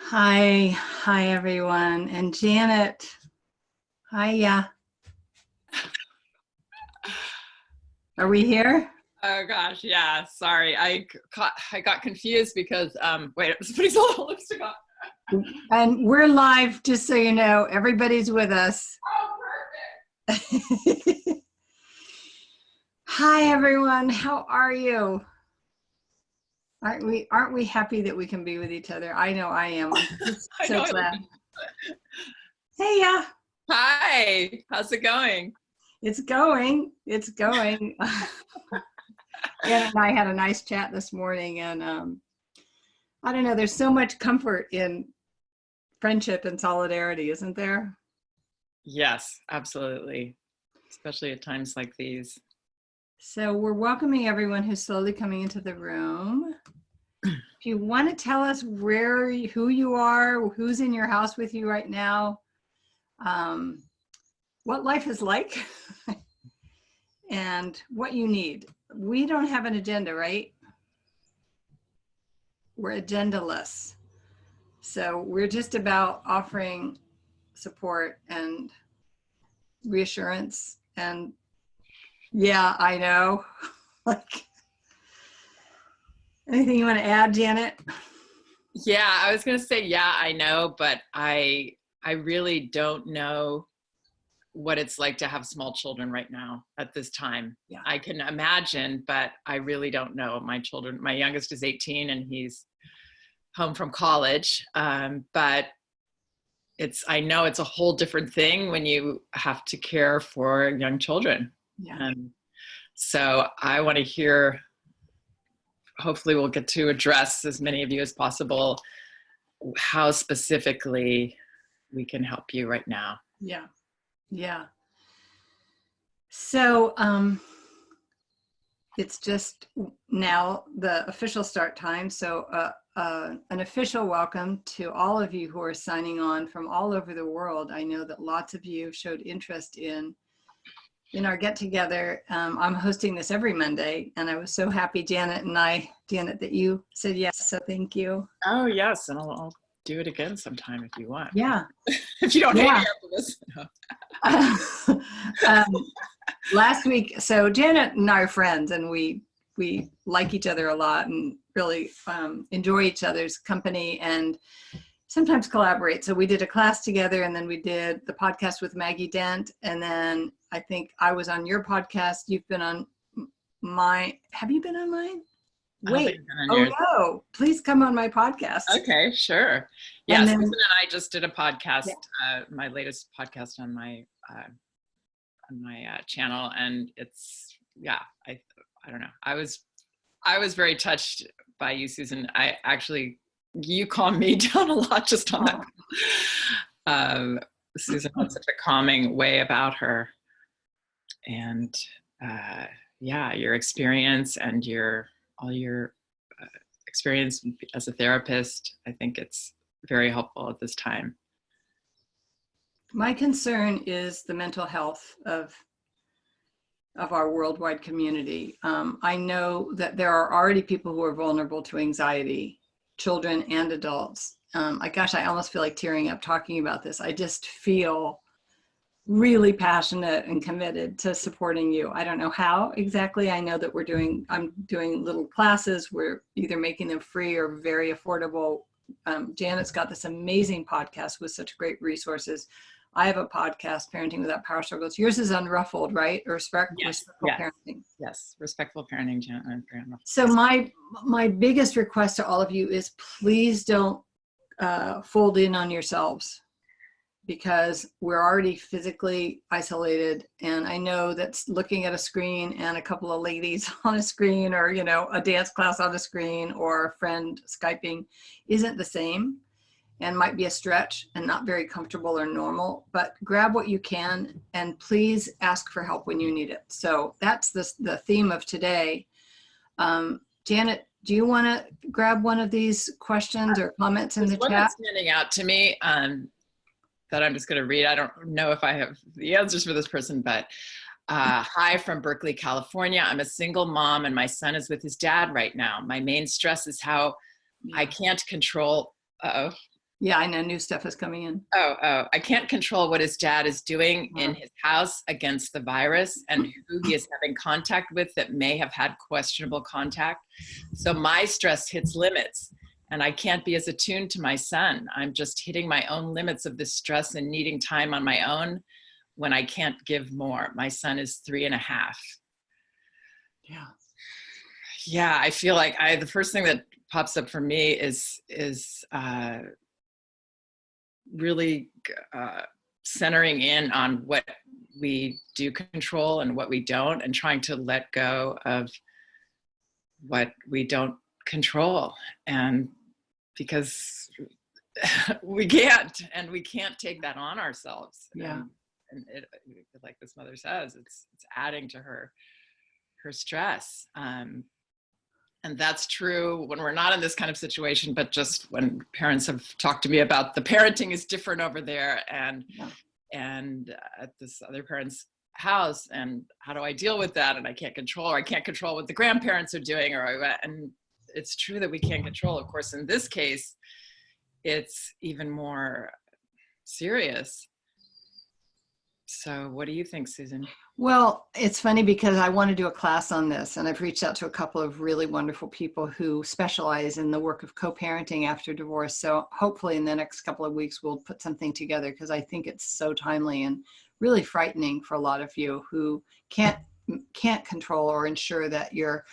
Hi everyone. And Janet, hiya. Are we here? Oh gosh, yeah. Sorry, I got confused because wait, somebody's a little lipstick on. And we're live, just so you know, everybody's with us. Oh, Hi everyone, how are you? Aren't we happy that we can be with each other? I know I am. I'm just I so know. glad. Hey, yeah. Hi, how's it going? It's going. It's going. Janet and I had a nice chat this morning, and I don't know, there's so much comfort in friendship and solidarity, isn't there? Yes, absolutely. Especially at times like these. So we're welcoming everyone who's slowly coming into the room. If you want to tell us who you are, who's in your house with you right now, what life is like, and what you need. We don't have an agenda, right? We're agendaless. So we're just about offering support and reassurance. And yeah, I know. Like, anything you want to add, Janet? Yeah, I was gonna say, yeah, I know, but I really don't know what it's like to have small children right now at this time. Yeah. I can imagine, but I really don't know. My youngest is 18 and he's home from college. But I know it's a whole different thing when you have to care for young children. Yeah. And so I want to hear, hopefully we'll get to address as many of you as possible, how specifically we can help you right now. Yeah. Yeah. So it's just now the official start time. So an official welcome to all of you who are signing on from all over the world. I know that lots of you showed interest in our get together. I'm hosting this every Monday, and I was so happy, Janet, that you said yes. So thank you. Oh yes, and I'll do it again sometime if you want. Yeah. If you don't hate me after this. No. Last week, so Janet and I are friends, and we like each other a lot and really enjoy each other's company and sometimes collaborate. So we did a class together, and then we did the podcast with Maggie Dent, and then I think I was on your podcast. You've been on mine. Have you been on mine? Wait. Oh no! Please come on my podcast. Okay, sure. Yeah, Susan and I just did a podcast, my latest podcast on my channel, and it's I don't know. I was very touched by you, Susan. You calmed me down a lot just on that. Susan had such a calming way about her, and your experience and all your experience as a therapist, I think it's very helpful at this time. My concern is the mental health of our worldwide community. I know that there are already people who are vulnerable to anxiety, children and adults. I almost feel like tearing up talking about this. I just feel really passionate and committed to supporting you. I don't know how exactly. I know that I'm doing little classes. We're either making them free or very affordable. Janet's got this amazing podcast with such great resources. I have a podcast, Parenting Without Power Struggles. Yours is Unruffled, right? Or Respectful Parenting. Yes, Respectful Parenting, Janet. So my biggest request to all of you is please don't fold in on yourselves, because we're already physically isolated. And I know that looking at a screen and a couple of ladies on a screen, or, a dance class on a screen, or a friend Skyping isn't the same, and might be a stretch and not very comfortable or normal, but grab what you can and please ask for help when you need it. So that's the theme of today. Janet, do you want to grab one of these questions or comments in the chat? That's standing out to me that I'm just going to read. I don't know if I have the answers for this person, but hi from Berkeley, California. I'm a single mom and my son is with his dad right now. My main stress is how I can't control Yeah, I know new stuff is coming in. I can't control what his dad is doing in his house against the virus and who he is having contact with that may have had questionable contact. So my stress hits limits and I can't be as attuned to my son. I'm just hitting my own limits of this stress and needing time on my own when I can't give more. My son is 3.5. Yeah. Yeah, I feel like the first thing that pops up for me is really centering in on what we do control and what we don't, and trying to let go of what we don't control. And because we can't take that on ourselves. Yeah. And it, like this mother says, it's adding to her stress. And that's true when we're not in this kind of situation, but just when parents have talked to me about the parenting is different over there and at this other parent's house, and how do I deal with that? And I can't control what the grandparents are doing, and it's true that we can't control. Of course, in this case, it's even more serious. So what do you think, Susan? Well, it's funny because I want to do a class on this, and I've reached out to a couple of really wonderful people who specialize in the work of co-parenting after divorce. So hopefully in the next couple of weeks, we'll put something together, because I think it's so timely and really frightening for a lot of you who can't control or ensure that your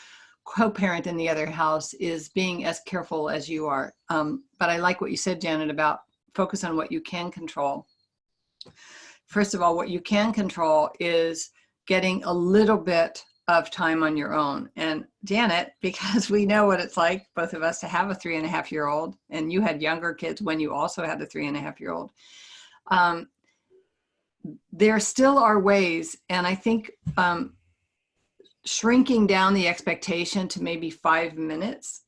co-parent in the other house is being as careful as you are. But I like what you said, Janet, about focus on what you can control. First of all, what you can control is getting a little bit of time on your own. And Janet, because we know what it's like, both of us, to have a 3.5-year-old, and you had younger kids when you also had a 3.5-year-old. There still are ways, and I think shrinking down the expectation to maybe 5 minutes.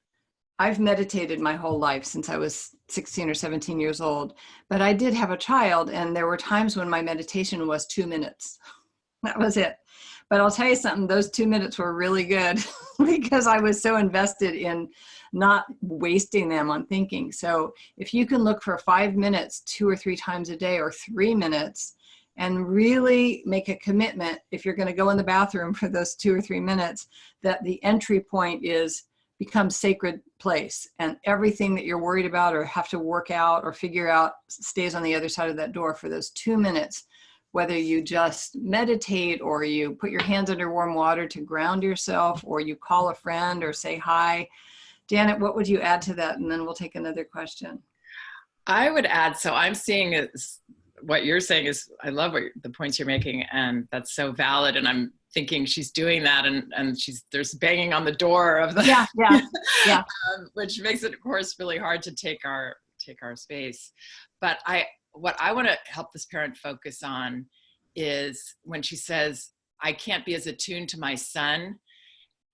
I've meditated my whole life since I was 16 or 17 years old, but I did have a child, and there were times when my meditation was 2 minutes. That was it. But I'll tell you something, those 2 minutes were really good because I was so invested in not wasting them on thinking. So if you can look for 5 minutes 2 or 3 times a day, or 3 minutes, and really make a commitment, if you're going to go in the bathroom for those 2 or 3 minutes, that the entry point becomes sacred place, and everything that you're worried about or have to work out or figure out stays on the other side of that door for those 2 minutes. Whether you just meditate, or you put your hands under warm water to ground yourself, or you call a friend or say hi. Janet, what would you add to that? And then we'll take another question. I would add, so I'm seeing what you're saying is, I love the points you're making, and that's so valid. And I'm thinking she's doing that, and there's banging on the door of the yeah. Which makes it, of course, really hard to take our space. But what I want to help this parent focus on is when she says, I can't be as attuned to my son.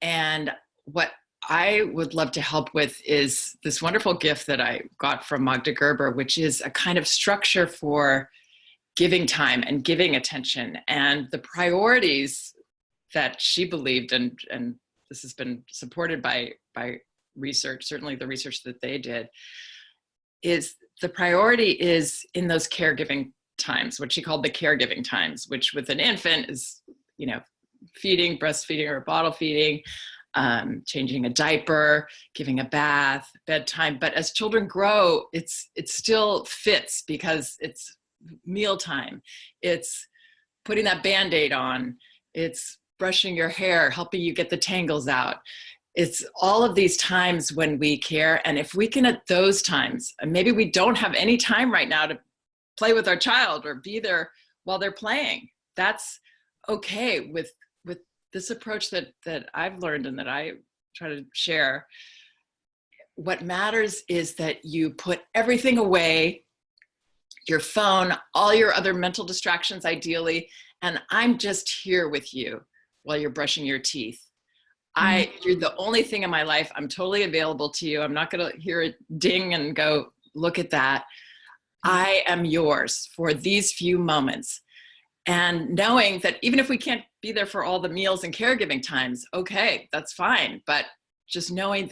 And what I would love to help with is this wonderful gift that I got from Magda Gerber, which is a kind of structure for giving time and giving attention, and the priorities that she believed, and this has been supported by research, certainly the research that they did, is the priority is in those caregiving times, what she called the caregiving times, which with an infant is, feeding, breastfeeding or bottle feeding, changing a diaper, giving a bath, bedtime. But as children grow, it still fits, because it's mealtime, it's putting that Band-Aid on, it's brushing your hair, helping you get the tangles out. It's all of these times when we care. And if we can, at those times, and maybe we don't have any time right now to play with our child or be there while they're playing, that's okay. With this approach that I've learned and that I try to share, what matters is that you put everything away, your phone, all your other mental distractions ideally, and I'm just here with you while you're brushing your teeth. You're the only thing in my life. I'm totally available to you. I'm not going to hear it ding and go, look at that. I am yours for these few moments. And knowing that even if we can't be there for all the meals and caregiving times, okay, that's fine. But just knowing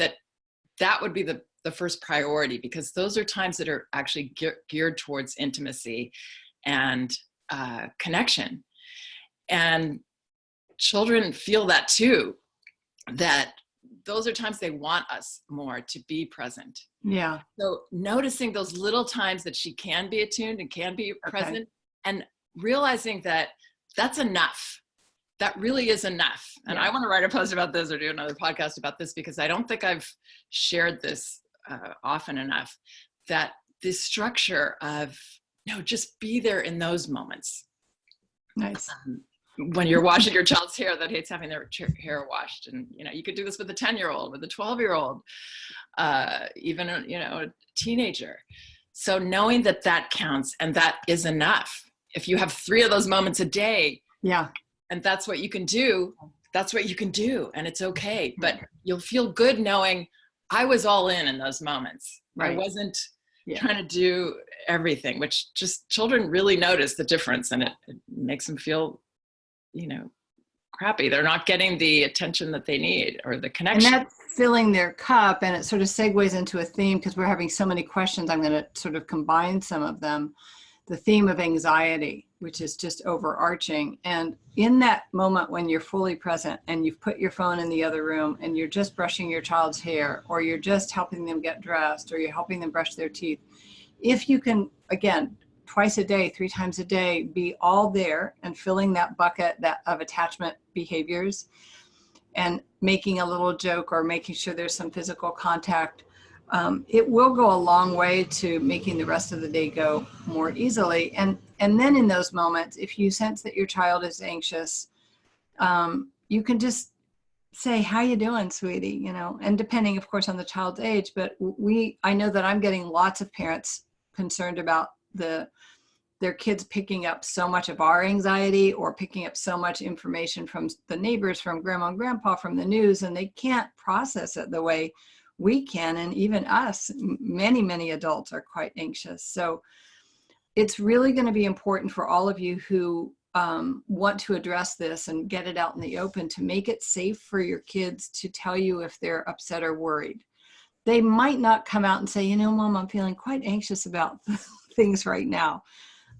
that would be the the first priority, because those are times that are actually geared towards intimacy and connection. And children feel that too, that those are times they want us more to be present. Yeah. So noticing those little times that she can be attuned and can be present, and realizing that that's enough. That really is enough. And I want to write a post about this or do another podcast about this, because I don't think I've shared this often enough, that this structure of, no, just be there in those moments. Nice. When you're washing your child's hair that hates having their hair washed, and you could do this with a 10-year-old, with a 12-year-old, even a teenager. So knowing that that counts and that is enough. If you have 3 of those moments a day, and that's what you can do, that's what you can do, and it's okay. But you'll feel good knowing I was all in those moments. Right. I wasn't trying to do everything, which just children really notice the difference, and it makes them feel, crappy. They're not getting the attention that they need or the connection. And that's filling their cup, and it sort of segues into a theme, because we're having so many questions. I'm going to sort of combine some of them. The theme of anxiety, which is just overarching. And in that moment when you're fully present and you've put your phone in the other room and you're just brushing your child's hair, or you're just helping them get dressed, or you're helping them brush their teeth, if you can, again, twice a day, 3 times a day, be all there and filling that bucket of attachment behaviors, and making a little joke or making sure there's some physical contact, it will go a long way to making the rest of the day go more easily. And then in those moments, if you sense that your child is anxious, you can just say, how you doing, sweetie? And depending, of course, on the child's age, but I know that I'm getting lots of parents concerned about their kids picking up so much of our anxiety, or picking up so much information from the neighbors, from grandma and grandpa, from the news, and they can't process it the way we can. And even us, many, many adults are quite anxious. So it's really going to be important for all of you who want to address this and get it out in the open, to make it safe for your kids to tell you if they're upset or worried. They might not come out and say, Mom, I'm feeling quite anxious about things right now.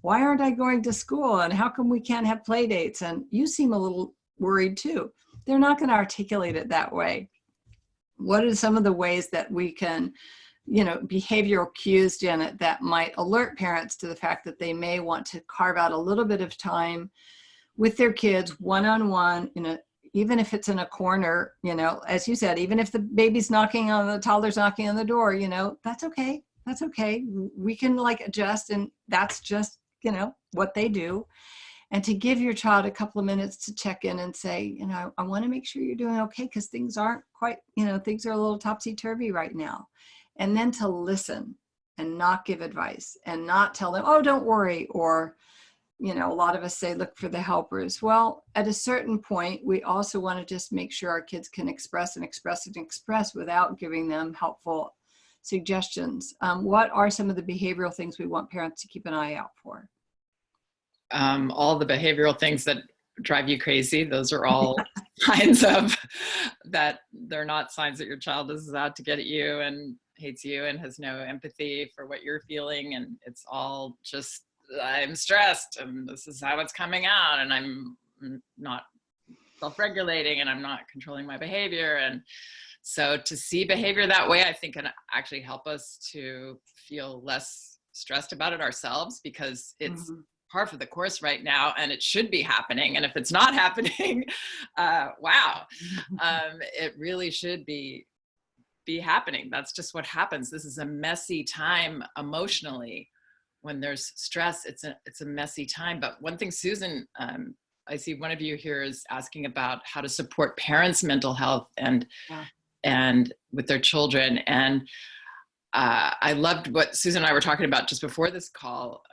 Why aren't I going to school? And how come we can't have play dates? And you seem a little worried too. They're not going to articulate it that way. What are some of the ways that we can, behavioral cues, Janet, that might alert parents to the fact that they may want to carve out a little bit of time with their kids one-on-one, even if it's in a corner, as you said, even if the toddler's knocking on the door, that's okay. That's okay. We can adjust, and that's just, what they do. And to give your child a couple of minutes to check in and say, I want to make sure you're doing okay, because things aren't quite, things are a little topsy-turvy right now. And then to listen and not give advice and not tell them, oh, don't worry. Or, a lot of us say, look for the helpers. Well, at a certain point, we also want to just make sure our kids can express and express and express without giving them helpful suggestions. What are some of the behavioral things we want parents to keep an eye out for? All the behavioral things that drive you crazy. Those are all signs of that. They're not signs that your child is out to get at you and hates you and has no empathy for what you're feeling. And it's all just, I'm stressed and this is how it's coming out, and I'm not self-regulating and I'm not controlling my behavior. And so to see behavior that way, I think can actually help us to feel less stressed about it ourselves, because it's par for the course right now and it should be happening. And if it's not happening, wow, it really should be happening. That's just what happens. This is a messy time emotionally. When there's stress, it's a messy time. But one thing, Susan, I see one of you here is asking about how to support parents' mental health and with their children. And I loved what Susan and I were talking about just before this call,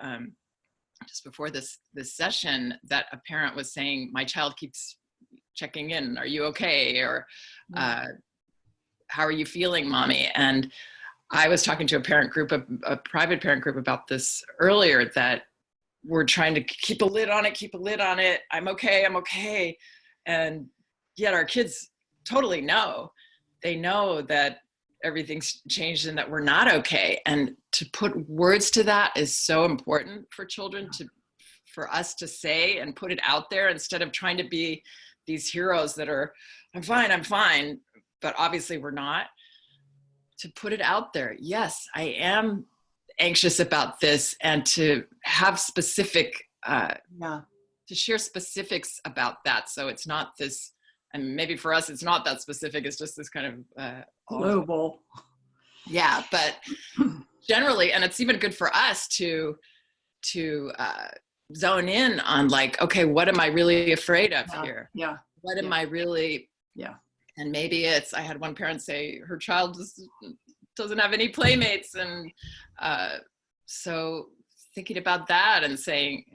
just before this session, that a parent was saying, my child keeps checking in. Are you okay? Or how are you feeling, mommy? And I was talking to a private parent group about this earlier, that we're trying to keep a lid on it. I'm okay. And yet our kids totally know. They know that everything's changed and that we're not okay. And to put words to that is so important for children, for us to say and put it out there, instead of trying to be these heroes that are, I'm fine, but obviously we're not. To put it out there, yes, I am anxious about this, and to have specific, to share specifics about that. So it's not this, and maybe for us, it's not that specific. It's just this kind of global. Yeah, but generally, and it's even good for us to zone in on, like, okay, what am I really afraid of here? Yeah. What am I really? Yeah. And maybe I had one parent say her child doesn't have any playmates. And so thinking about that and saying,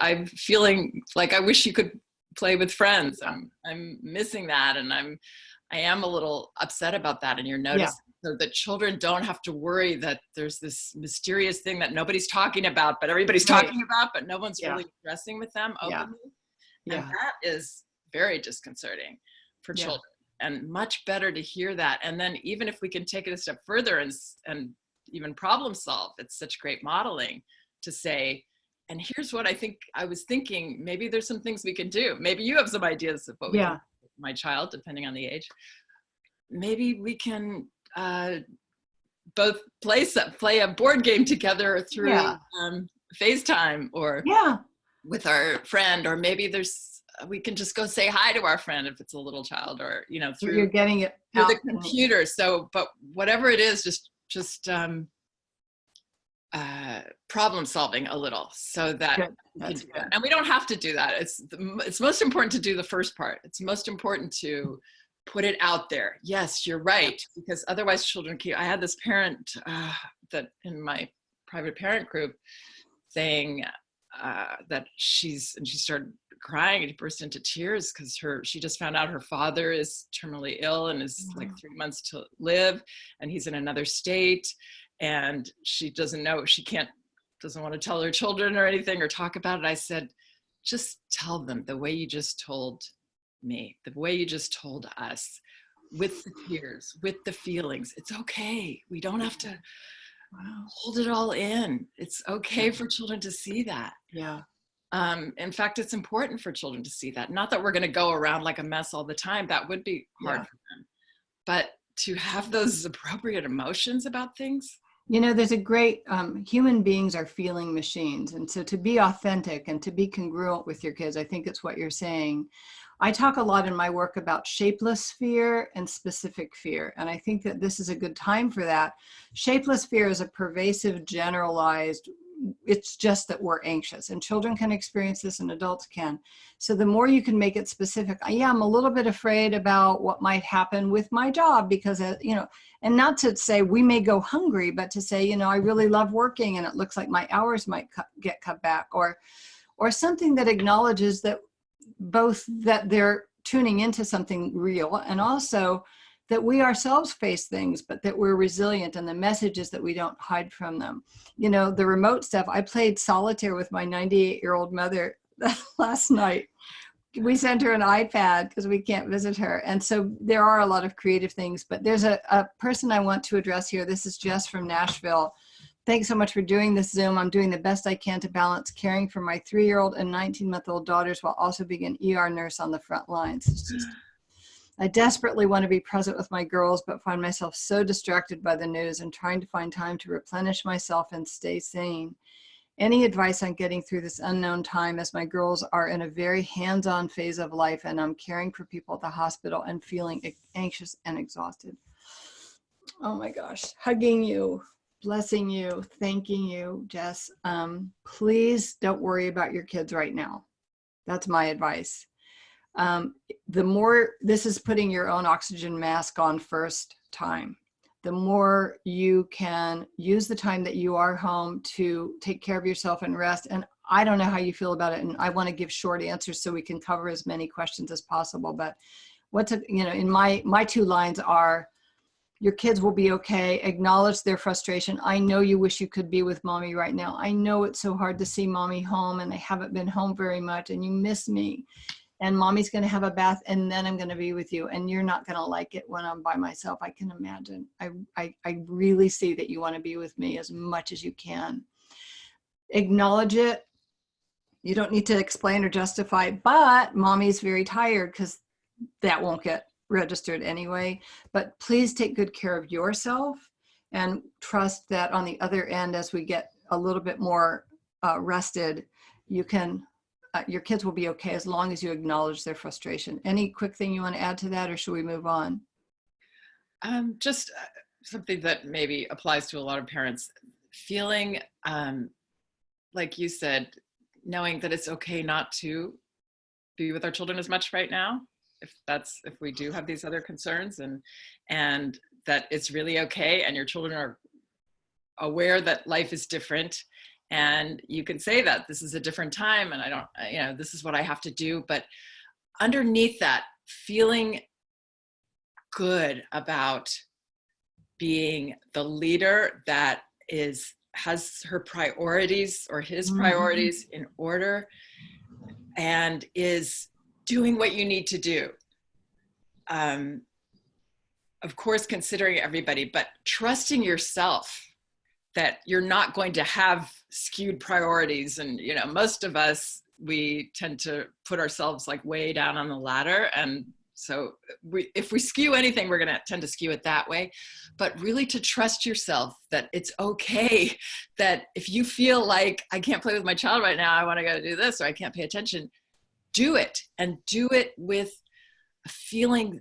I'm feeling like I wish you could play with friends. I'm missing that. And I am a little upset about that. And you're noticing so that children don't have to worry that there's this mysterious thing that nobody's talking about, but everybody's talking about, but no one's really addressing with them openly. And that is very disconcerting for children, and much better to hear that. And then even if we can take it a step further and even problem solve, it's such great modeling to say, and here's what I was thinking, maybe there's some things we can do. Maybe you have some ideas of what we can do with my child, depending on the age. Maybe we can both play a board game together through FaceTime or with our friend, or maybe we can just go say hi to our friend if it's a little child, or through you're getting it through the computer. So, but whatever it is, just problem solving a little, so that and we don't have to do that. It's most important to do the first part. It's most important to put it out there. Yes, you're right, because otherwise children I had this parent that in my private parent group saying that she started crying and she burst into tears because she just found out her father is terminally ill and is like 3 months to live, and he's in another state, and she doesn't want to tell her children or anything or talk about it. I said, just tell them the way you just told me, the way you just told us, with the tears, with the feelings. It's okay. We don't have to hold it all in. It's okay for children to see that. In fact, it's important for children to see that. Not that we're going to go around like a mess all the time. That would be hard for them. But to have those appropriate emotions about things. There's a great, human beings are feeling machines. And so to be authentic and to be congruent with your kids, I think it's what you're saying. I talk a lot in my work about shapeless fear and specific fear. And I think that this is a good time for that. Shapeless fear is a pervasive, generalized, it's just that we're anxious, and children can experience this and adults can. So the more you can make it specific, I'm a little bit afraid about what might happen with my job because, and not to say we may go hungry, but to say, I really love working and it looks like my hours might get cut back, or something that acknowledges that both that they're tuning into something real, and also that we ourselves face things, but that we're resilient, and the message is that we don't hide from them. The remote stuff, I played solitaire with my 98-year-old mother last night. We sent her an iPad because we can't visit her. And so there are a lot of creative things, but there's a person I want to address here. This is Jess from Nashville. Thanks so much for doing this Zoom. I'm doing the best I can to balance caring for my 3-year-old and 19-month-old daughters while also being an ER nurse on the front lines. I desperately want to be present with my girls, but find myself so distracted by the news and trying to find time to replenish myself and stay sane. Any advice on getting through this unknown time, as my girls are in a very hands-on phase of life and I'm caring for people at the hospital and feeling anxious and exhausted? Oh my gosh, hugging you, blessing you, thanking you, Jess. Please don't worry about your kids right now. That's my advice. The more, this is putting your own oxygen mask on first time. The more you can use the time that you are home to take care of yourself and rest. And I don't know how you feel about it, and I want to give short answers so we can cover as many questions as possible. But in my 2 lines are, your kids will be okay. Acknowledge their frustration. I know you wish you could be with mommy right now. I know it's so hard to see mommy home and I haven't been home very much and you miss me. and mommy's going to have a bath, and then I'm going to be with you, and you're not going to like it when I'm by myself. I can imagine. I really see that you want to be with me as much as you can. Acknowledge it. You don't need to explain or justify, but mommy's very tired, because that won't get registered anyway. But please take good care of yourself and trust that on the other end, as we get a little bit more rested, you can, your kids will be okay as long as you acknowledge their frustration. Any quick thing you want to add to that, or should we move on? Just something that maybe applies to a lot of parents, feeling, like you said, knowing that it's okay not to be with our children as much right now, if we do have these other concerns, and that it's really okay, and your children are aware that life is different, and you can say that this is a different time, and I don't, this is what I have to do. But underneath that, feeling good about being the leader that has her priorities or his priorities in order, and is doing what you need to do. Of course, considering everybody, but trusting yourself that you're not going to have skewed priorities. And, most of us, we tend to put ourselves like way down on the ladder. And so if we skew anything, we're going to tend to skew it that way. But really to trust yourself that it's okay, that if you feel like I can't play with my child right now, I want to go do this, or I can't pay attention, do it, and do it with a feeling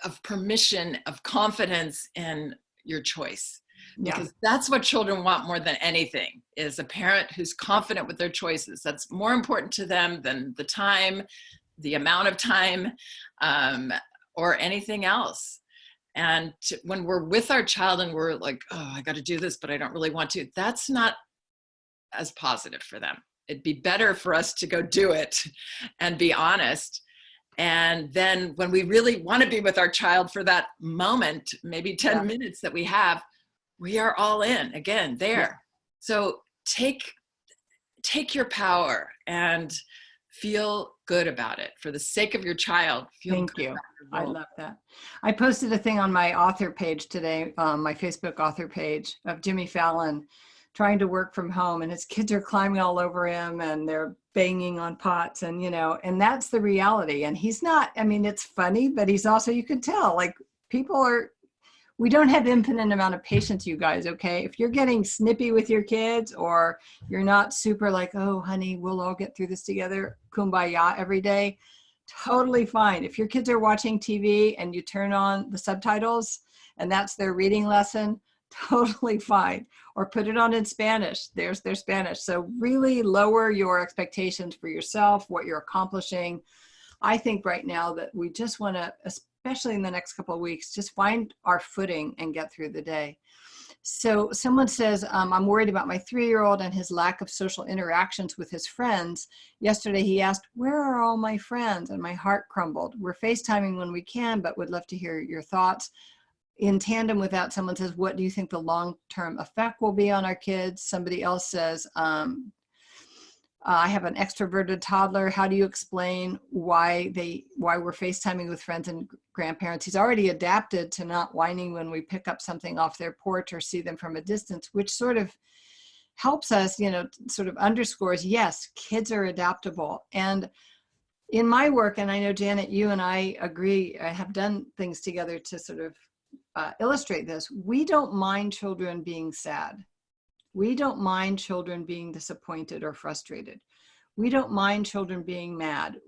of permission, of confidence in your choice. Because that's what children want more than anything, is a parent who's confident with their choices. That's more important to them than the time, the amount of time, or anything else. And when we're with our child and we're like, oh, I got to do this, but I don't really want to, that's not as positive for them. It'd be better for us to go do it and be honest. And then when we really want to be with our child for that moment, maybe 10 minutes that we have, we are all in again there. Yeah. So take your power and feel good about it for the sake of your child. Thank you. I love that. I posted a thing on my author page today, my Facebook author page, of Jimmy Fallon trying to work from home, and his kids are climbing all over him and they're banging on pots, and and that's the reality. And he's not, it's funny, but he's also, you could tell, like, we don't have infinite amount of patience, you guys, okay? If you're getting snippy with your kids, or you're not super like, oh, honey, we'll all get through this together, kumbaya every day, totally fine. If your kids are watching TV and you turn on the subtitles and that's their reading lesson, totally fine. Or put it on in Spanish. There's their Spanish. So really lower your expectations for yourself, what you're accomplishing. I think right now that we just want to, especially in the next couple of weeks, just find our footing and get through the day. So someone says, I'm worried about my 3-year-old and his lack of social interactions with his friends. Yesterday he asked, where are all my friends? And my heart crumbled. We're FaceTiming when we can, but would love to hear your thoughts. In tandem with that, someone says, what do you think the long-term effect will be on our kids? Somebody else says, I have an extroverted toddler. How do you explain why we're FaceTiming with friends and grandparents? He's already adapted to not whining when we pick up something off their porch or see them from a distance, which sort of helps us, sort of underscores, yes, kids are adaptable. And in my work, and I know, Janet, you and I agree, I have done things together to sort of illustrate this. We don't mind children being sad. We don't mind children being disappointed or frustrated. We don't mind children being mad.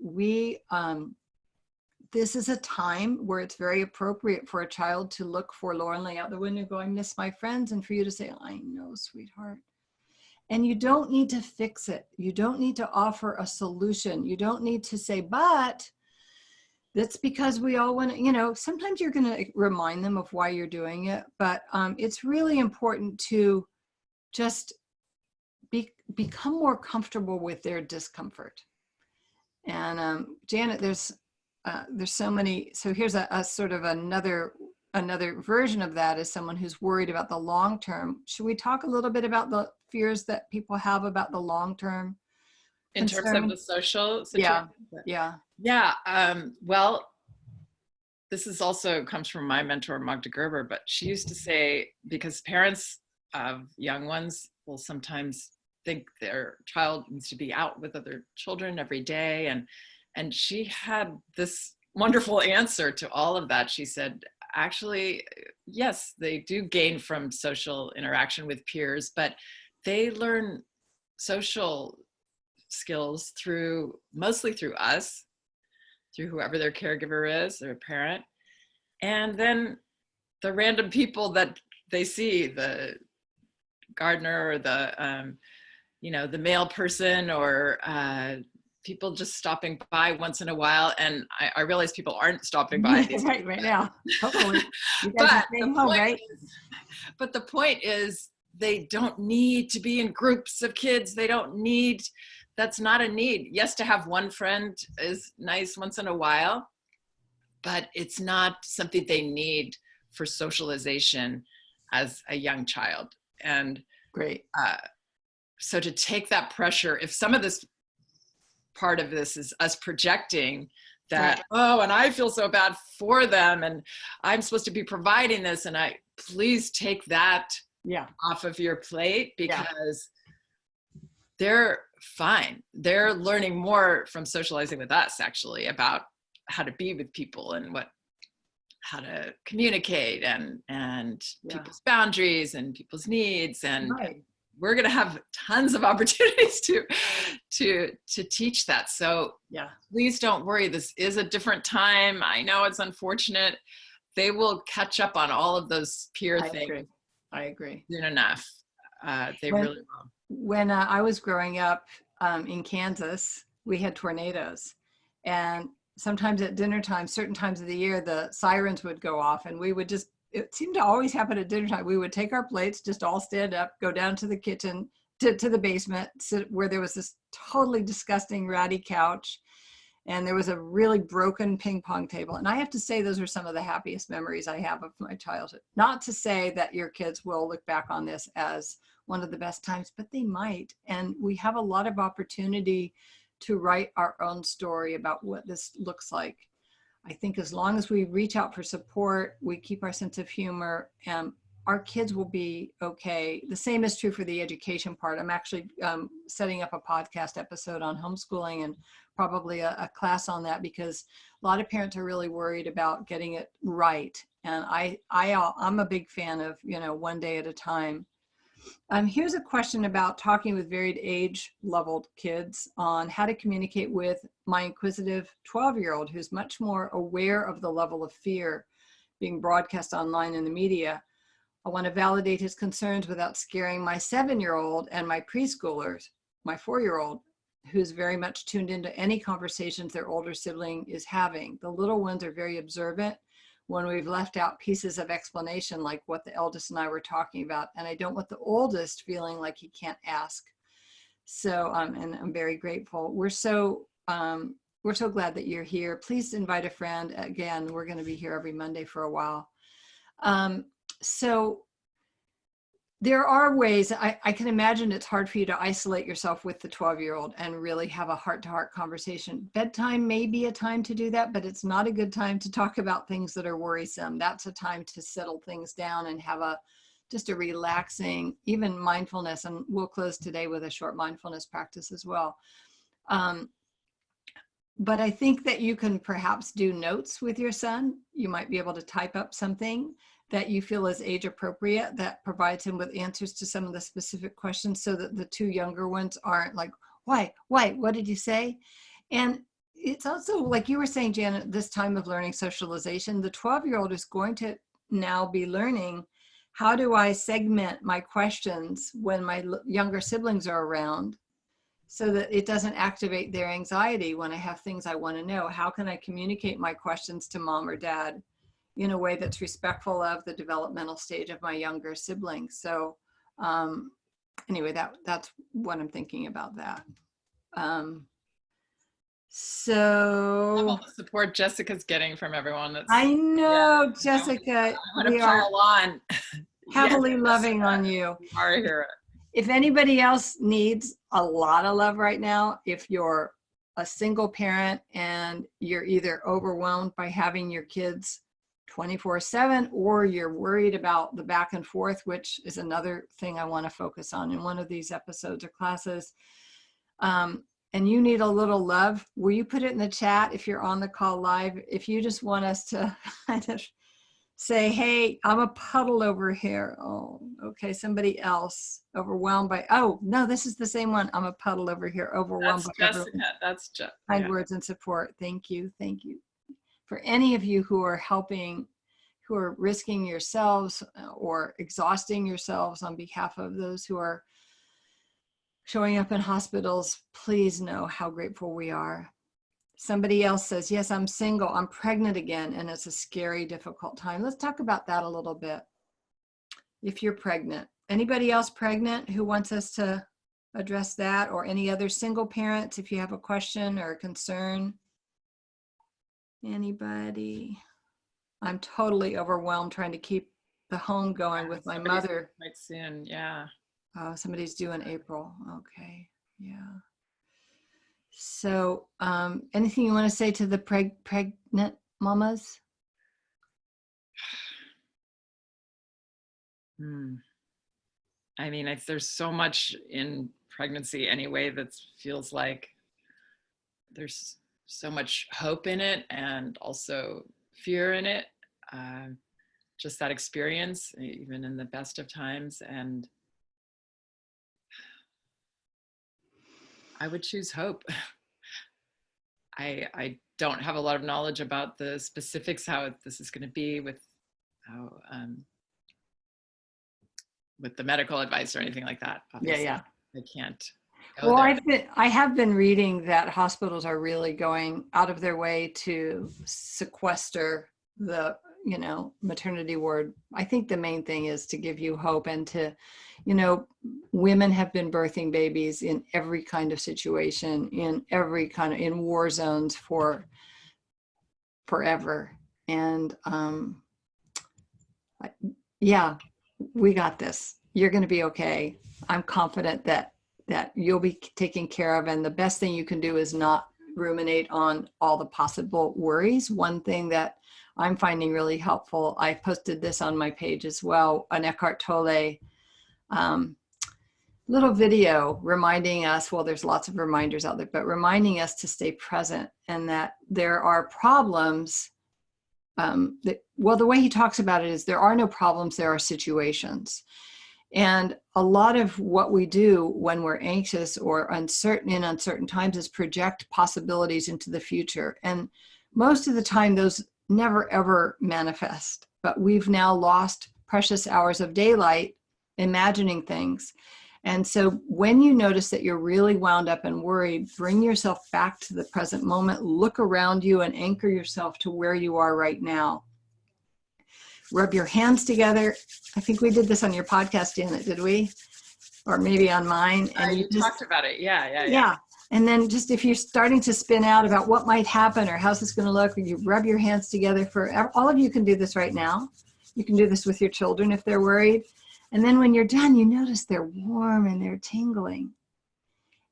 This is a time where it's very appropriate for a child to look forlornly out the window and go, I miss my friends, and for you to say, I know, sweetheart. And you don't need to fix it. You don't need to offer a solution. You don't need to say, but that's because we all want to, sometimes you're going to remind them of why you're doing it, but it's really important to just become more comfortable with their discomfort. And Janet, there's so many. So here's a sort of another version of that, is someone who's worried about the long term. Should we talk a little bit about the fears that people have about the long term In terms of concern? the social Yeah, situation? yeah. Yeah. Well, this is also comes from my mentor, Magda Gerber, but she used to say, because parents of young ones will sometimes think their child needs to be out with other children every day. And she had this wonderful answer to all of that. She said, actually, yes, they do gain from social interaction with peers, but they learn social skills mostly through us, through whoever their caregiver is, their parent, and then the random people that they see, the gardener or the mail person, or people just stopping by once in a while. And I realize people aren't stopping by these Right now. Hopefully. You guys are but staying home, right? but the point is, they don't need to be in groups of kids. They don't need, that's not a need. Yes, to have one friend is nice once in a while, but it's not something they need for socialization as a young child. And Great. So to take that pressure, if some of this part of this is us projecting that, Right. oh, and I feel so bad for them, and I'm supposed to be providing this, and please take that off of your plate, because they're fine. They're learning more from socializing with us, actually, about how to be with people and how to communicate and people's boundaries and people's needs. And we're going to have tons of opportunities to teach that. So please don't worry. This is a different time. I know it's unfortunate. They will catch up on all of those peer things. I agree. Soon enough. They really will. When I was growing up in Kansas, we had tornadoes, and sometimes at dinner time, certain times of the year, the sirens would go off, and we would it seemed to always happen at dinner time. We would take our plates, just all stand up, go down to the kitchen, to the basement, sit where there was this totally disgusting ratty couch, and there was a really broken ping pong table. And I have to say, those are some of the happiest memories I have of my childhood. Not to say that your kids will look back on this as one of the best times, but they might. And we have a lot of opportunity to write our own story about what this looks like. I think as long as we reach out for support, we keep our sense of humor, and our kids will be okay. The same is true for the education part. I'm actually setting up a podcast episode on homeschooling, and probably a class on that, because a lot of parents are really worried about getting it right. And I'm a big fan of, one day at a time. Here's a question about talking with varied age-leveled kids on how to communicate with my inquisitive 12-year-old who's much more aware of the level of fear being broadcast online in the media. I want to validate his concerns without scaring my 7-year-old and my preschoolers, my 4-year-old, who's very much tuned into any conversations their older sibling is having. The little ones are very observant when we've left out pieces of explanation, like what the eldest and I were talking about. And I don't want the oldest feeling like he can't ask. So, and I'm very grateful. We're so glad that you're here. Please invite a friend. Again, we're going to be here every Monday for a while. So there are ways. I can imagine it's hard for you to isolate yourself with the 12-year-old and really have a heart-to-heart conversation. Bedtime may be a time to do that, but it's not a good time to talk about things that are worrisome. That's a time to settle things down and have just a relaxing, even mindfulness. And we'll close today with a short mindfulness practice as well. But I think that you can perhaps do notes with your son. You might be able to type up something that you feel is age appropriate, that provides him with answers to some of the specific questions, so that the two younger ones aren't like, why, what did you say? And it's also, like you were saying, Janet, this time of learning socialization, the 12-year-old is going to now be learning, how do I segment my questions when my younger siblings are around, so that it doesn't activate their anxiety when I have things I want to know? How can I communicate my questions to mom or dad in a way that's respectful of the developmental stage of my younger siblings? So anyway, that's what I'm thinking about that. So all the support Jessica's getting from everyone. I know, Jessica, I want to pile on. happily loving on you. You are a hero. If anybody else needs a lot of love right now, if you're a single parent and you're either overwhelmed by having your kids 24/7, or you're worried about the back and forth, which is another thing I want to focus on in one of these episodes or classes, and you need a little love, will you put it in the chat if you're on the call live? If you just want us to kind of say, hey, I'm a puddle over here. Oh, okay. Somebody else overwhelmed by, oh, no, this is the same one. I'm a puddle over here, overwhelmed by Jessica. That's Jessica. Kind words and support. Thank you. Thank you. For any of you who are helping, who are risking yourselves or exhausting yourselves on behalf of those who are showing up in hospitals, please know how grateful we are. Somebody else says, yes, I'm single, I'm pregnant again, and it's a scary, difficult time. Let's talk about that a little bit. If you're pregnant, anybody else pregnant who wants us to address that, or any other single parents, if you have a question or a concern? Anybody? I'm totally overwhelmed trying to keep the home going with my mother. Quite soon, yeah. Oh, somebody's due in April. Okay, yeah. So anything you want to say to the pregnant mamas? I mean, there's so much in pregnancy anyway that feels like there's so much hope in it and also fear in it. Just that experience, even in the best of times. And I would choose hope. I don't have a lot of knowledge about the specifics, how this is going to be with how with the medical advice or anything like that. Obviously, Yeah. I can't. Well, I have been reading that hospitals are really going out of their way to sequester the, maternity ward. I think the main thing is to give you hope and to, women have been birthing babies in every kind of situation, in every kind of, in war zones for forever. And yeah, we got this. You're going to be okay. I'm confident that you'll be taken care of. And the best thing you can do is not ruminate on all the possible worries. One thing that I'm finding really helpful, I posted this on my page as well, an Eckhart Tolle little video reminding us, well, there's lots of reminders out there, but reminding us to stay present and that there are problems. The way he talks about it is there are no problems, there are situations. And a lot of what we do when we're anxious or uncertain in uncertain times is project possibilities into the future. And most of the time, those never, ever manifest. But we've now lost precious hours of daylight imagining things. And so when you notice that you're really wound up and worried, bring yourself back to the present moment, look around you and anchor yourself to where you are right now. Rub your hands together. I think we did this on your podcast, Janet, did we? Or maybe on mine. And you talked about it. Yeah. And then just if you're starting to spin out about what might happen or how's this going to look, or you rub your hands together all of you can do this right now. You can do this with your children if they're worried. And then when you're done, you notice they're warm and they're tingling.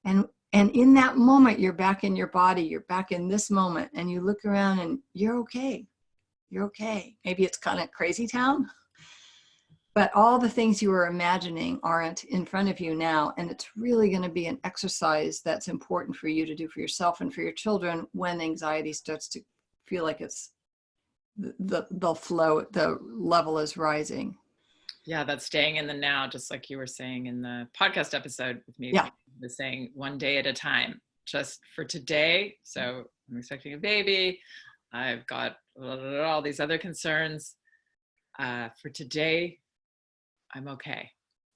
And in that moment, you're back in your body. You're back in this moment. And you look around and you're okay. You're okay. Maybe it's kind of crazy town, but all the things you were imagining aren't in front of you now. And it's really going to be an exercise that's important for you to do for yourself and for your children when anxiety starts to feel like it's the level is rising. Yeah, that's staying in the now, just like you were saying in the podcast episode with me. Yeah. The saying one day at a time, just for today. So I'm expecting a baby. I've got all these other concerns. For today, I'm okay.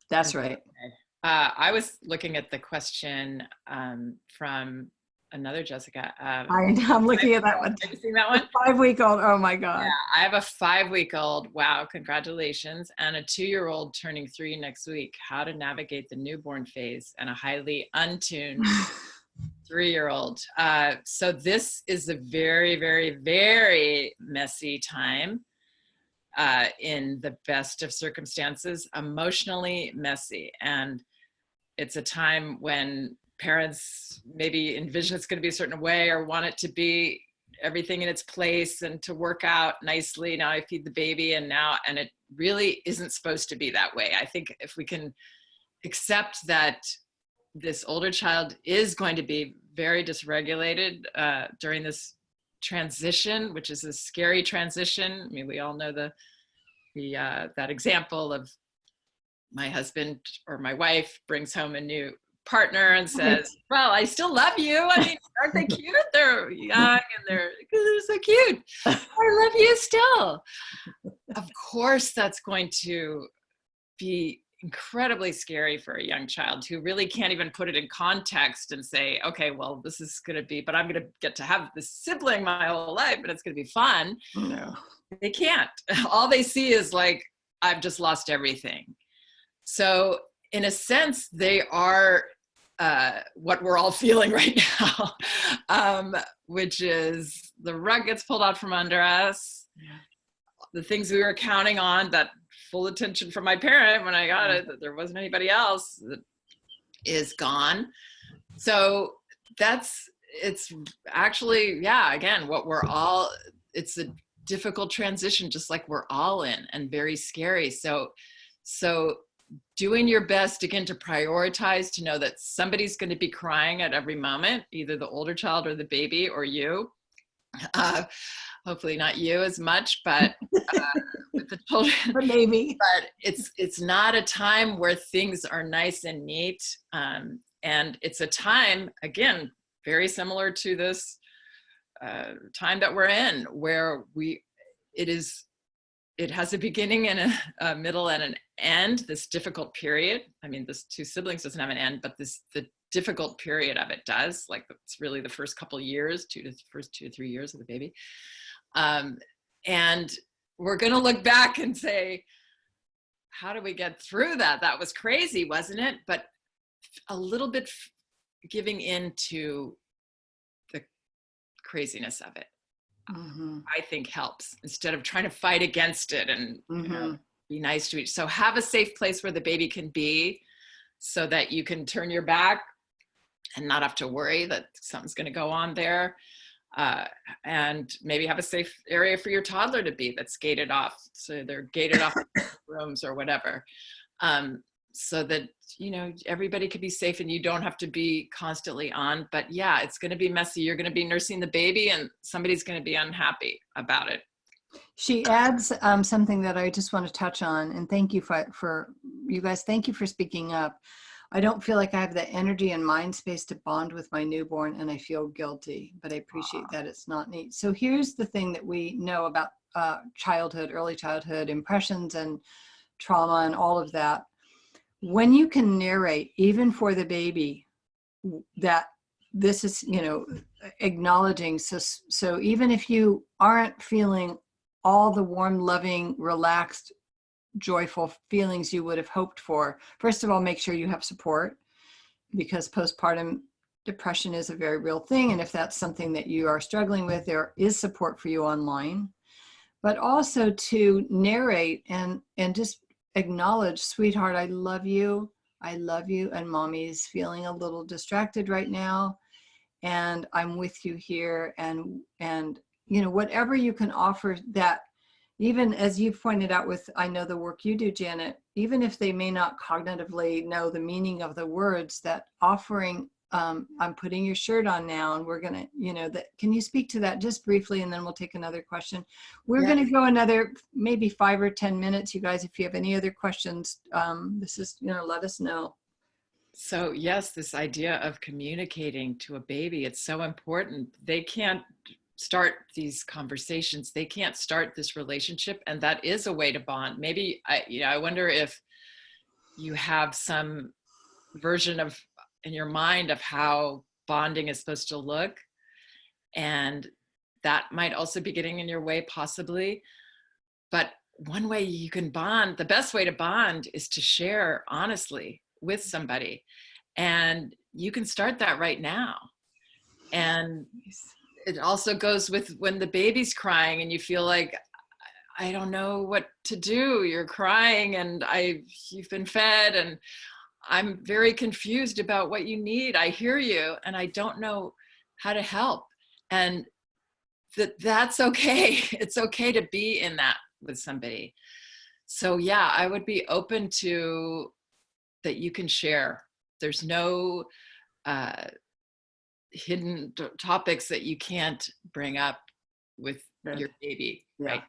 That's right. Okay. I was looking at the question from another Jessica. I'm looking at that one. Have you seen that one? 5-week-old. Oh my God. Yeah, I have a 5-week-old. Wow, congratulations. And a 2-year-old turning 3 next week. How to navigate the newborn phase and a highly untuned 3-year-old. So this is a very, very, very messy time in the best of circumstances, emotionally messy. And it's a time when parents maybe envision it's going to be a certain way or want it to be everything in its place and to work out nicely. Now I feed the baby and it really isn't supposed to be that way. I think if we can accept that this older child is going to be very dysregulated during this transition, which is a scary transition. I mean, we all know that example of my husband or my wife brings home a new partner and says, well, I still love you. I mean, aren't they cute? They're young and they're so cute. I love you still. Of course, that's going to be incredibly scary for a young child who really can't even put it in context and say, okay, well, this is going to be, but I'm going to get to have this sibling my whole life, and it's going to be fun. No. They can't. All they see is like, I've just lost everything. So in a sense, they are what we're all feeling right now, which is the rug gets pulled out from under us. Yeah. The things we were counting on, that full attention from my parent when I got it, that there wasn't anybody else, that is gone. So it's actually, yeah, again, it's a difficult transition, just like we're all in, and very scary. So doing your best, again, to prioritize, to know that somebody's going to be crying at every moment, either the older child or the baby or you. Hopefully not you as much, but with the children. But maybe. But it's not a time where things are nice and neat. And it's a time, again, very similar to this time that we're in, where it has a beginning and a middle and an end, this difficult period. I mean, this two siblings doesn't have an end, but the difficult period of it does. Like, it's really the first couple years, first 2 to 3 years of the baby. And we're going to look back and say, how do we get through that? That was crazy, wasn't it? But a little bit giving in to the craziness of it. Mm-hmm. I think helps, instead of trying to fight against it and be nice to each. So have a safe place where the baby can be, so that you can turn your back and not have to worry that something's going to go on there. And maybe have a safe area for your toddler to be that's gated off. So they're gated off rooms or whatever. So that, everybody could be safe and you don't have to be constantly on. But yeah, it's going to be messy. You're going to be nursing the baby and somebody's going to be unhappy about it. She adds something that I just want to touch on, and thank you for you guys. Thank you for speaking up. I don't feel like I have the energy and mind space to bond with my newborn, and I feel guilty, but I appreciate that it's not neat. So here's the thing that we know about childhood, early childhood impressions and trauma and all of that. When you can narrate, even for the baby, that this is, acknowledging. So even if you aren't feeling all the warm, loving, relaxed, joyful feelings you would have hoped for, first of all, make sure you have support, because postpartum depression is a very real thing. And if that's something that you are struggling with, there is support for you online. But also to narrate and just acknowledge, sweetheart, I love you, and mommy's feeling a little distracted right now, and I'm with you here. And whatever you can offer, that even as you've pointed out with, I know the work you do, Janet, even if they may not cognitively know the meaning of the words, that offering, I'm putting your shirt on now, and we're going to, can you speak to that just briefly, and then we'll take another question. We're going to go another maybe 5 or 10 minutes, you guys. If you have any other questions, this is, let us know. So yes, this idea of communicating to a baby, it's so important. They can't start these conversations. They can't start this relationship. And that is a way to bond. Maybe, I wonder if you have some version of, in your mind, of how bonding is supposed to look. And that might also be getting in your way, possibly. But one way you can bond, the best way to bond, is to share honestly with somebody. And you can start that right now. And it also goes with when the baby's crying and you feel like, I don't know what to do. You're crying and you've been fed, and I'm very confused about what you need. I hear you and I don't know how to help. And that's okay. It's okay to be in that with somebody. So yeah, I would be open to that. You can share. There's no uh, hidden topics that you can't bring up with Good. your baby, Yeah, right?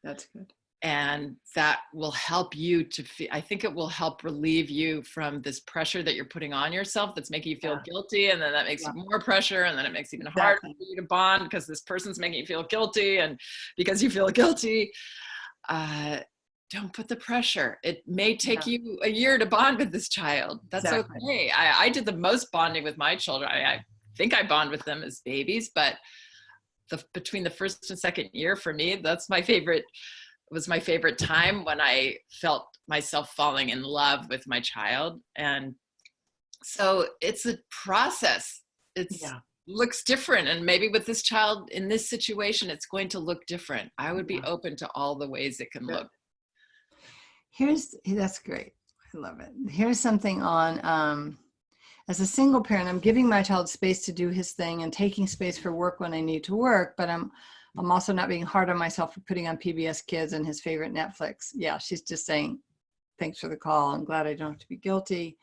that's good. And that will help you to feel, I think it will help relieve you from this pressure that you're putting on yourself that's making you feel guilty, and then that makes you more pressure, and then it makes it even harder for you to bond because this person's making you feel guilty, and because you feel guilty, don't put the pressure. It may take you a year to bond with this child. That's okay. I did the most bonding with my children. I think I bond with them as babies, but between the first and second year for me, that's my favorite. It was my favorite time when I felt myself falling in love with my child. And so it's a process. It looks different. And maybe with this child in this situation, it's going to look different. I would be open to all the ways it can look. That's great. I love it. Here's something on, as a single parent, I'm giving my child space to do his thing and taking space for work when I need to work, but I'm also not being hard on myself for putting on PBS Kids and his favorite Netflix. Yeah, she's just saying, thanks for the call. I'm glad I don't have to be guilty.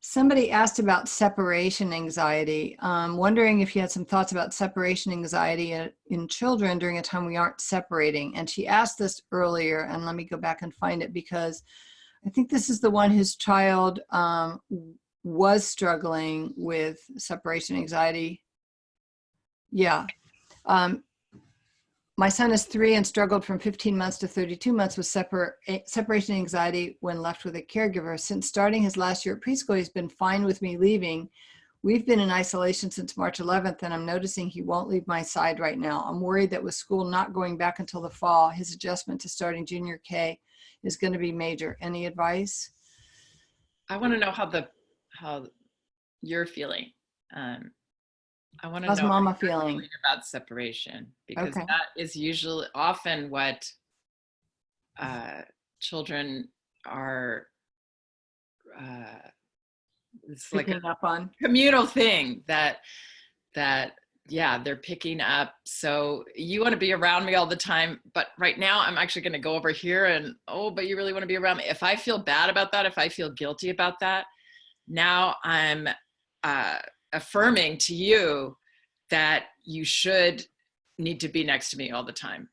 Somebody asked about separation anxiety. Wondering if you had some thoughts about separation anxiety in children during a time we aren't separating. And she asked this earlier, and let me go back and find it, because I think this is the one whose child was struggling with separation anxiety. Yeah. My son is 3 and struggled from 15 months to 32 months with separation anxiety when left with a caregiver. Since starting his last year at preschool, he's been fine with me leaving. We've been in isolation since March 11th, and I'm noticing he won't leave my side right now. I'm worried that with school not going back until the fall, his adjustment to starting junior K is going to be major. Any advice? I want to know how you're feeling. I want to How's know Mama how you're feeling about separation, because that is usually often what children are. It's picking like a up on communal thing that they're picking up. So you want to be around me all the time, but right now I'm actually going to go over here and, but you really want to be around me. If I feel bad about that, if I feel guilty about that, now I'm affirming to you that you should need to be next to me all the time.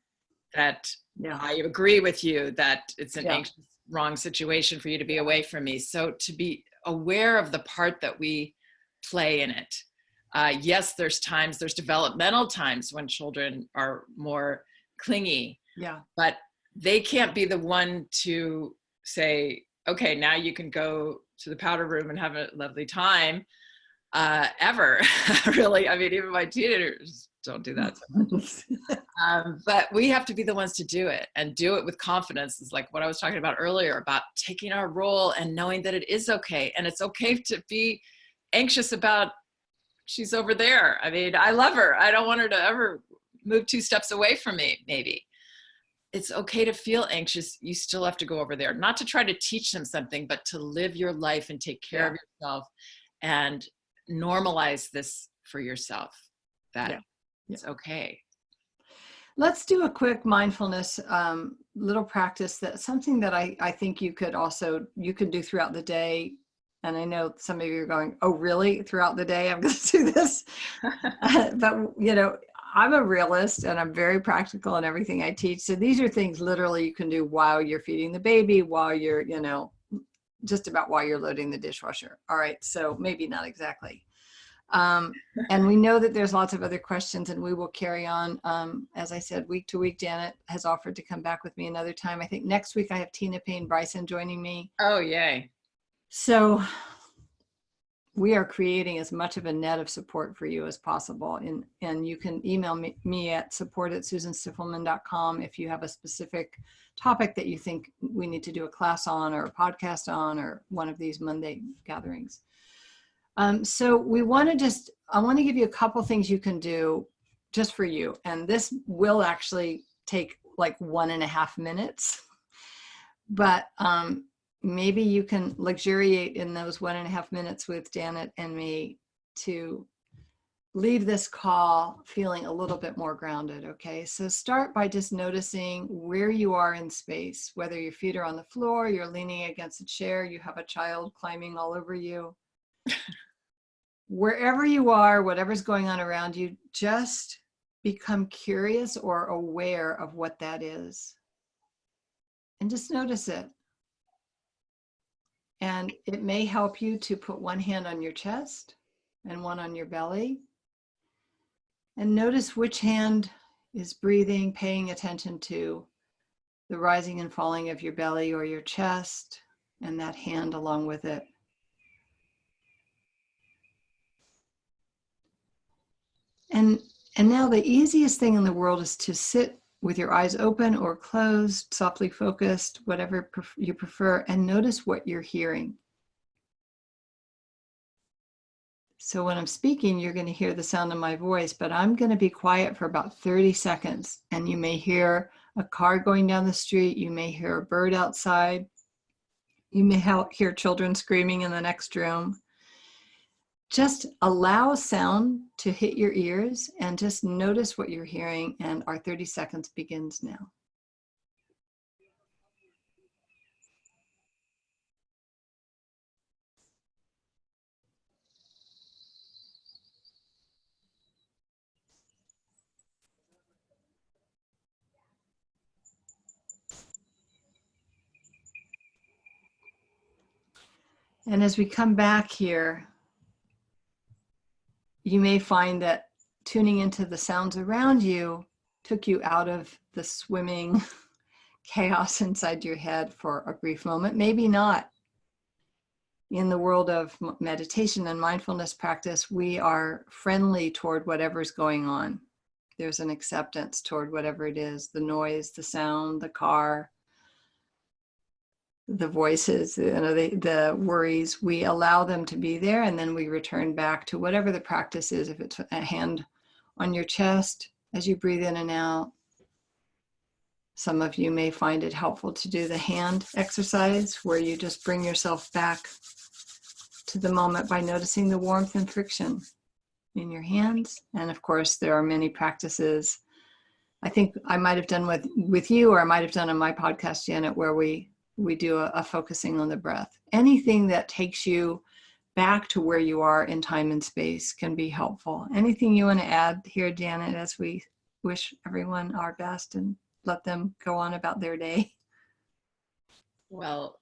That I agree with you that it's an anxious, wrong situation for you to be away from me. So to be aware of the part that we play in it. Yes, there's developmental times when children are more clingy. Yeah. But they can't be the one to say, okay, now you can go to the powder room and have a lovely time. Ever, really. I mean, even my teenagers don't do that so much. But we have to be the ones to do it, and do it with confidence. It's like what I was talking about earlier about taking our role and knowing that it is okay. And it's okay to be anxious about, she's over there. I mean, I love her. I don't want her to ever move 2 steps away from me, maybe. It's okay to feel anxious. You still have to go over there, not to try to teach them something, but to live your life and take care of yourself and normalize this for yourself, that it's okay. Let's do a quick mindfulness little practice. That's something that I think you could do throughout the day. And I know some of you are going, oh, really? Throughout the day, I'm going to do this. But, I'm a realist and I'm very practical in everything I teach. So these are things literally you can do while you're feeding the baby, while you're, just about while you're loading the dishwasher. All right. So maybe not exactly. And we know that there's lots of other questions, and we will carry on. As I said, week to week, Janet has offered to come back with me another time. I think next week I have Tina Payne Bryson joining me. Oh, yay. So we are creating as much of a net of support for you as possible. And you can email me at support@susanstiffelman.com if you have a specific topic that you think we need to do a class on or a podcast on or one of these Monday gatherings. So I want to give you a couple things you can do just for you. And this will actually take like 1.5 minutes. But maybe you can luxuriate in those 1.5 minutes with Janet and me to leave this call feeling a little bit more grounded. Okay, so start by just noticing where you are in space, whether your feet are on the floor, you're leaning against a chair, you have a child climbing all over you. Wherever you are, whatever's going on around you, just become curious or aware of what that is. And just notice it. And it may help you to put one hand on your chest and one on your belly. And notice which hand is breathing, paying attention to the rising and falling of your belly or your chest, and that hand along with it. And now the easiest thing in the world is to sit with your eyes open or closed, softly focused, whatever you prefer, and notice what you're hearing. So when I'm speaking, you're going to hear the sound of my voice, but I'm going to be quiet for about 30 seconds. And you may hear a car going down the street. You may hear a bird outside. You may hear children screaming in the next room. Just allow sound to hit your ears and just notice what you're hearing. And our 30 seconds begins now. And as we come back here, you may find that tuning into the sounds around you took you out of the swimming chaos inside your head for a brief moment. Maybe not. In the world of meditation and mindfulness practice, we are friendly toward whatever's going on. There's an acceptance toward whatever it is, the noise, the sound, the car, the voices, the worries. We allow them to be there, and then we return back to whatever the practice is. If it's a hand on your chest as you breathe in and out. Some of you may find it helpful to do the hand exercise where you just bring yourself back to the moment by noticing the warmth and friction in your hands. And of course, there are many practices. I think I might have done with you, or I might have done on my podcast, Janet, where we do a focusing on the breath. Anything that takes you back to where you are in time and space can be helpful. Anything you want to add here, Janet, as we wish everyone our best and let them go on about their day? Well,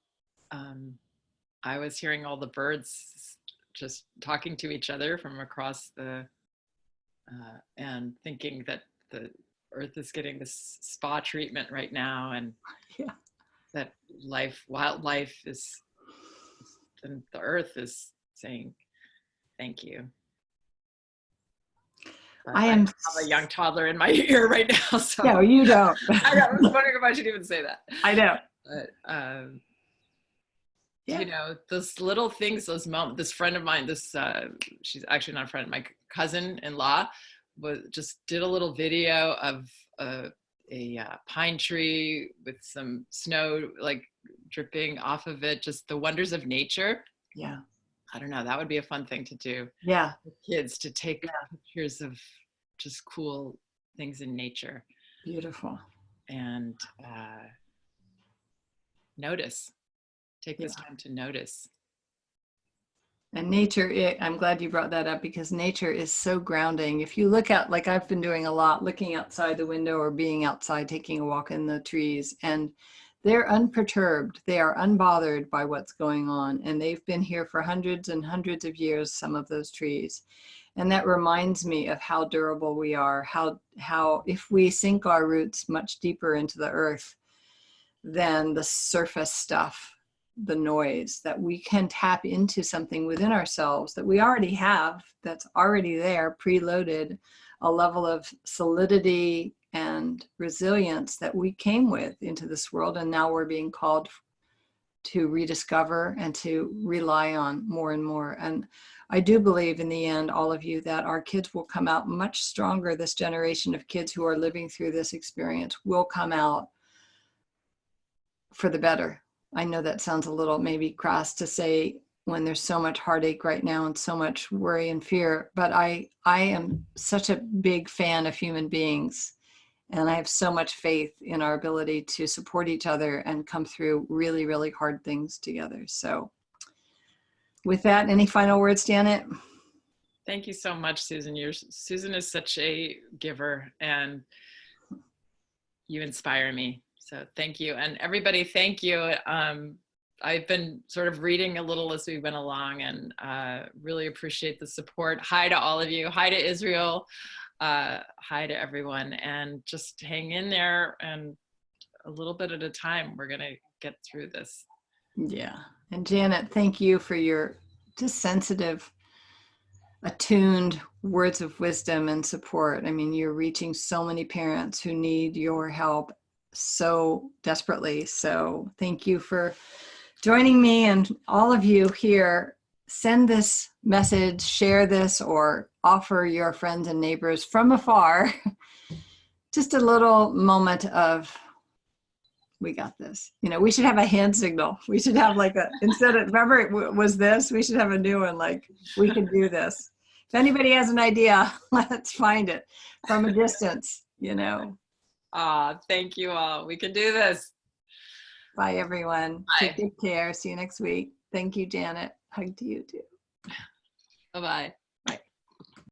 I was hearing all the birds just talking to each other from across the, and thinking that the earth is getting this spa treatment right now, and Yeah. that wildlife is, and the earth is saying thank you. I am. have a young toddler in my ear right now, so No, you don't. I was wondering if I should even say that. I know. But Yeah. you know, those little things, those moments. This friend of mine, she's actually not a friend, my cousin-in-law, just did a little video of a pine tree with some snow like dripping off of it, just the wonders of nature. Yeah. I don't know, that would be a fun thing to do. Yeah. With kids, to take pictures of just cool things in nature. Beautiful. And notice. Take this time to notice. And nature, I'm glad you brought that up, because nature is so grounding. If you look out, like I've been doing a lot, looking outside the window or being outside, taking a walk in the trees, and they're unperturbed. They are unbothered by what's going on. And they've been here for hundreds and hundreds of years, some of those trees. And that reminds me of how durable we are, how if we sink our roots much deeper into the earth than the surface stuff, the noise, that we can tap into something within ourselves that we already have, that's already there, preloaded, a level of solidity and resilience that we came with into this world. And now we're being called to rediscover and to rely on more and more. And I do believe in the end, all of you, that our kids will come out much stronger. This generation of kids who are living through this experience will come out for the better. I know that sounds a little maybe crass to say when there's so much heartache right now and so much worry and fear, but I am such a big fan of human beings. And I have so much faith in our ability to support each other and come through really, really hard things together. So with that, any final words, Janet? Thank you so much, Susan. Susan is such a giver, and you inspire me. So thank you. And everybody, thank you. I've been sort of reading a little as we went along, and really appreciate the support. Hi to all of you. Hi to Israel. Hi to everyone. And just hang in there, and a little bit at a time, we're going to get through this. Yeah. And Janet, thank you for your just sensitive, attuned words of wisdom and support. I mean, you're reaching so many parents who need your help so desperately. So thank you for joining me, and all of you here. Send this message, share this, or offer your friends and neighbors from afar just a little moment of, we got this. You know, we should have a hand signal. We should have like a, instead of, remember it was this, we should have a new one, like, we can do this. If anybody has an idea, let's find it from a distance, you know. Thank you all. We can do this. Bye, everyone. Bye. Take good care. See you next week. Thank you, Janet. Hug to you too. Bye-bye.